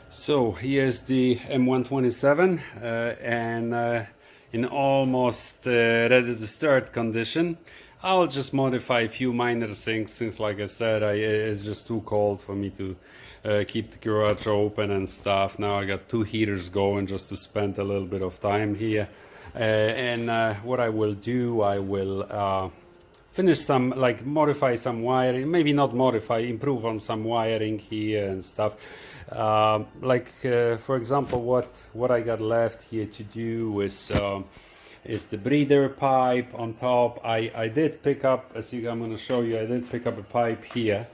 So here's the M127 and in almost ready to start condition. I'll just modify a few minor things since, like I said, it's just too cold for me to keep the garage open and stuff. Now I got two heaters going just to spend a little bit of time here. What I will do, I will finish some, like modify some wiring, maybe not modify, improve on some wiring here and stuff. For example, what I got left here to do is the breather pipe on top. I did pick up, I'm going to show you, I did pick up a pipe here.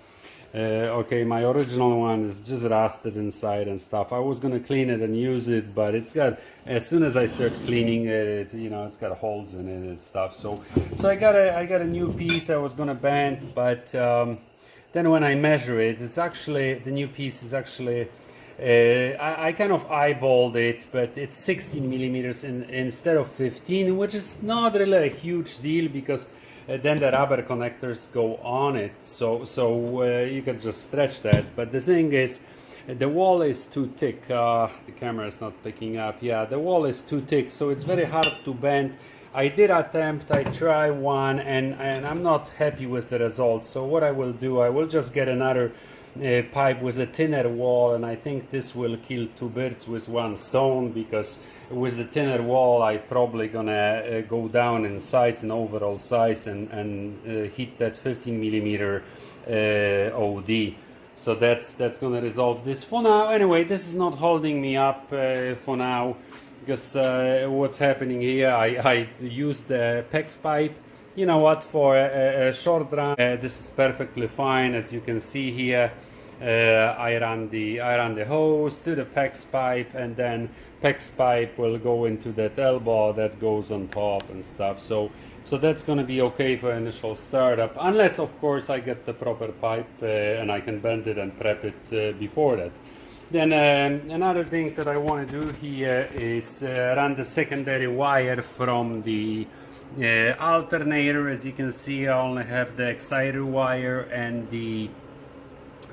Okay, my original one is just rusted inside and stuff. I was gonna clean it and use it, but it's got, as soon as I start cleaning it, it's got holes in it and stuff. So I got a new piece I was gonna bend, but then when I measure it, it's actually, the new piece is actually, I kind of eyeballed it, but it's 16 millimeters instead of 15, which is not really a huge deal because then the rubber connectors go on it, so you can just stretch that. But the thing is, the wall is too thick. The camera is not picking up. Yeah, the wall is too thick, so it's very hard to bend. I did attempt, I tried one, and I'm not happy with the results. So what I will do, I will just get another pipe with a thinner wall, and I think this will kill two birds with one stone, because with the thinner wall I probably gonna go down in size, in overall size, and hit that 15 millimeter OD. So that's gonna resolve this for now. Anyway, this is not holding me up for now, because what's happening here, I used the PEX pipe. You know what, for a short run, this is perfectly fine. As you can see here, I ran the hose to the PEX pipe, and then PEX pipe will go into that elbow that goes on top and stuff. So that's going to be okay for initial startup, unless of course I get the proper pipe and I can bend it and prep it before that. Then another thing that I want to do here is run the secondary wire from the alternator. As you can see, I only have the exciter wire and the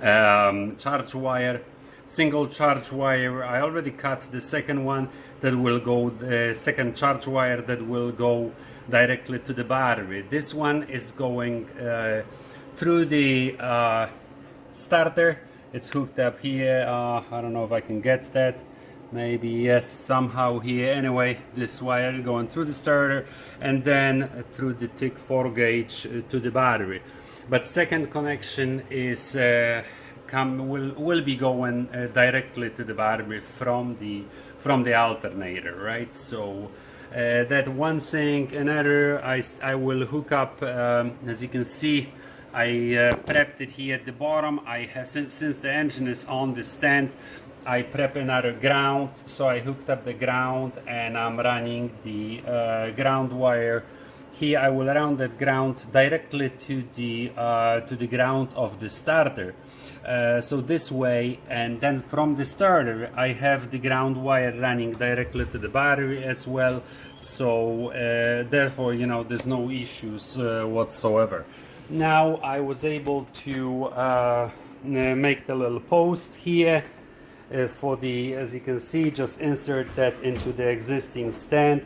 charge wire, single charge wire. I already cut the second one that will go, the second charge wire that will go directly to the battery. This one is going through the starter. It's hooked up here. I don't know if I can get that. Maybe yes, somehow here. Anyway, this wire going through the starter and then through the thick 4 gauge to the battery. But second connection is will be going directly to the battery from the alternator, right? So that one thing. Another, I will hook up. As you can see, I prepped it here at the bottom. I have, since the engine is on the stand, I prep another ground, so I hooked up the ground and I'm running the ground wire. Here I will run that ground directly to the ground of the starter. So this way, and then from the starter I have the ground wire running directly to the battery as well. So therefore, there's no issues whatsoever. Now I was able to make the little post here. For the, as you can see, just insert that into the existing stand.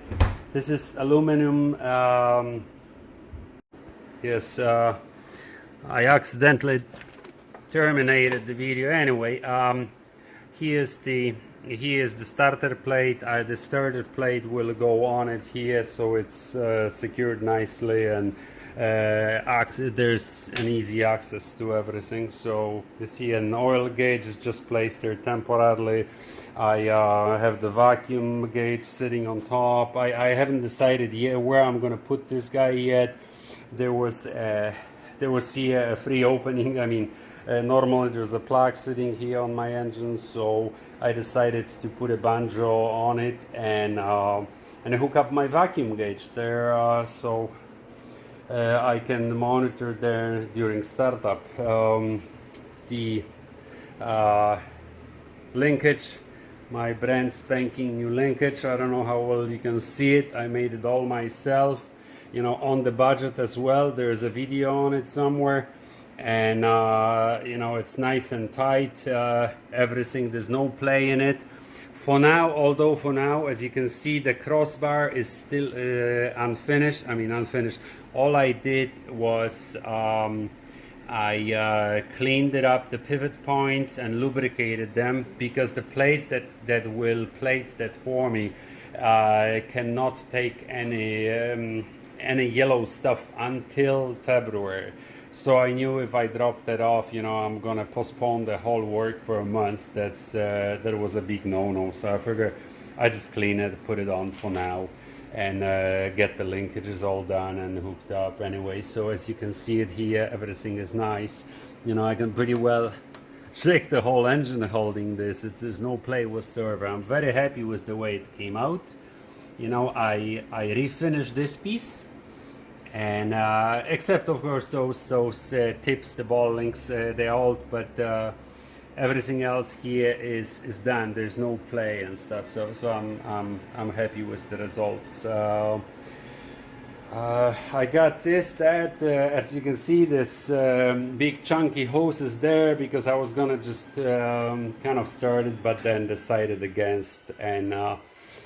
This is aluminum. Yes, I accidentally terminated the video. Anyway, here's the starter plate. The starter plate will go on it here, so it's secured nicely, and there's an easy access to everything. So you see an oil gauge is just placed there temporarily. I have the vacuum gauge sitting on top. I haven't decided yet where I'm going to put this guy yet. There was here a free opening. I mean, normally there's a plug sitting here on my engine, so I decided to put a banjo on it and hook up my vacuum gauge there, so I can monitor there during startup. The linkage, my brand spanking new linkage. I don't know how well you can see it. I made it all myself, on the budget as well. There's a video on it somewhere. and you know, it's nice and tight, everything, there's no play in it for now. Although for now, as you can see, the crossbar is still unfinished. I mean unfinished. All I did was I cleaned it up, the pivot points, and lubricated them, because the place that will plate that for me cannot take any yellow stuff until February. So I knew if I dropped that off, you know, I'm gonna postpone the whole work for a month. That was a big no-no. So I figured I just clean it, put it on for now, and get the linkages all done and hooked up anyway. So as you can see it here, everything is nice. You know, I can pretty well shake the whole engine holding this. There's no play whatsoever. I'm very happy with the way it came out. You know, I refinished this piece, and except of course those tips, the ball links, they're old, but everything else here is done. There's no play and stuff, so I'm happy with the results. I got this, as you can see, this big chunky hose is there because I was gonna just kind of start it, but then decided against, and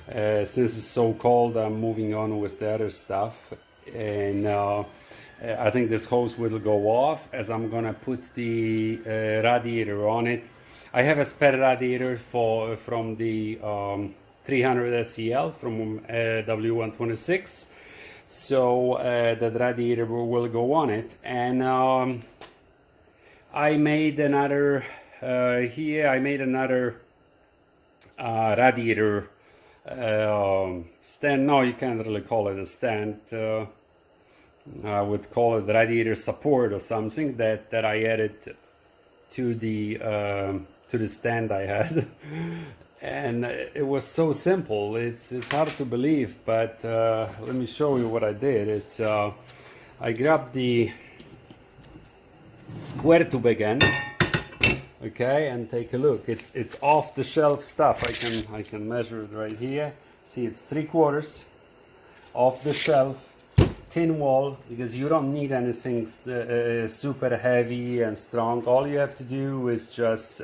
since it's so cold, I'm moving on with the other stuff. And I think this hose will go off as I'm gonna put the radiator on it. I have a spare radiator from the 300 SEL from W126, so that radiator will go on it. And I made another radiator stand. No, you can't really call it a stand. I would call it radiator support or something that I added to the stand I had. And it was so simple. It's hard to believe, but let me show you what I did. It's I grabbed the square tube again, okay, and take a look. It's off the shelf stuff. I can measure it right here. See, it's 3/4 off the shelf, tin wall, because you don't need anything super heavy and strong. All you have to do is just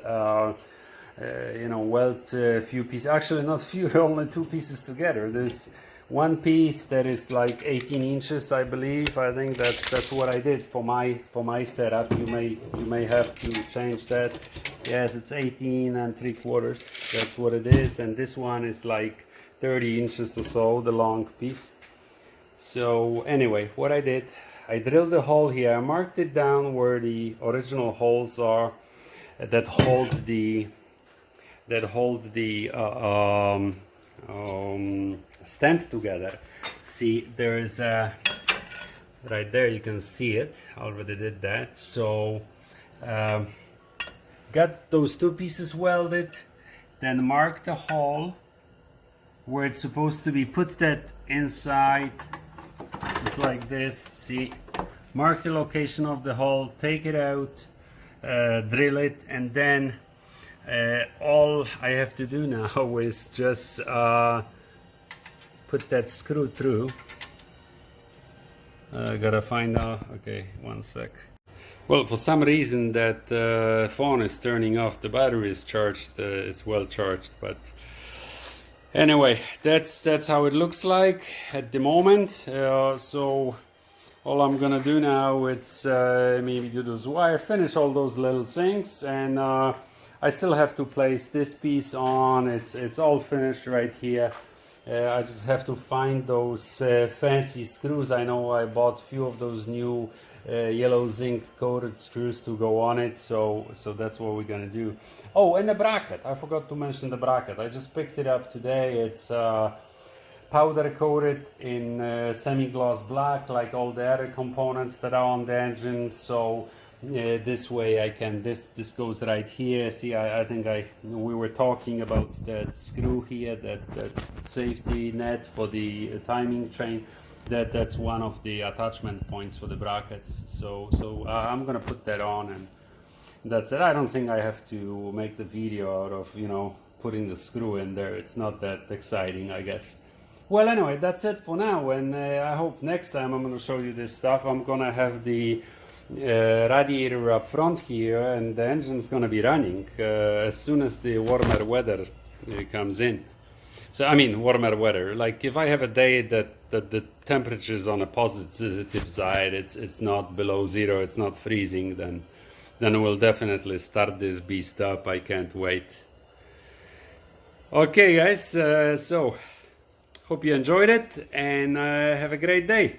you know, weld a few pieces. Actually, not few, only 2 pieces together. There's one piece that is like 18 inches, I believe. I think that's what I did for my setup. You may have to change that. Yes, it's 18 3/4. That's what it is. And this one is like 30 inches or so, the long piece. So anyway, what I did, I drilled a hole here. I marked it down where the original holes are that hold the stand together. See, there's right there, you can see it. I already did that. So got those 2 pieces welded, then marked the hole where it's supposed to be, put that inside just like this. See, mark the location of the hole, take it out, drill it, and then all I have to do now is just put that screw through. I gotta find out. Okay, one sec. Well, for some reason that phone is turning off. The battery is charged. It's well charged, but anyway, that's how it looks like at the moment. So all I'm gonna do now is maybe do those wire, finish all those little things, and I still have to place this piece on. It's all finished right here. I just have to find those fancy screws. I know I bought a few of those new yellow zinc coated screws to go on it, so that's what we're gonna do. Oh, and the bracket, I forgot to mention the bracket. I just picked it up today. It's powder coated in semi-gloss black, like all the other components that are on the engine. So this way I can, this goes right here. See, I think we were talking about that screw here, that safety net for the timing chain. That's one of the attachment points for the brackets. So I'm gonna put that on, and that's it. I don't think I have to make the video out of, you know, putting the screw in there. It's not that exciting, I guess. Well, anyway, that's it for now, and I hope next time I'm gonna show you this stuff. I'm gonna have the radiator up front here, and the engine's gonna be running as soon as the warmer weather comes in. So I mean warmer weather. Like if I have a day that the temperature is on a positive side, it's not below zero, it's not freezing, then we'll definitely start this beast up. I can't wait. Okay guys, so hope you enjoyed it, and have a great day.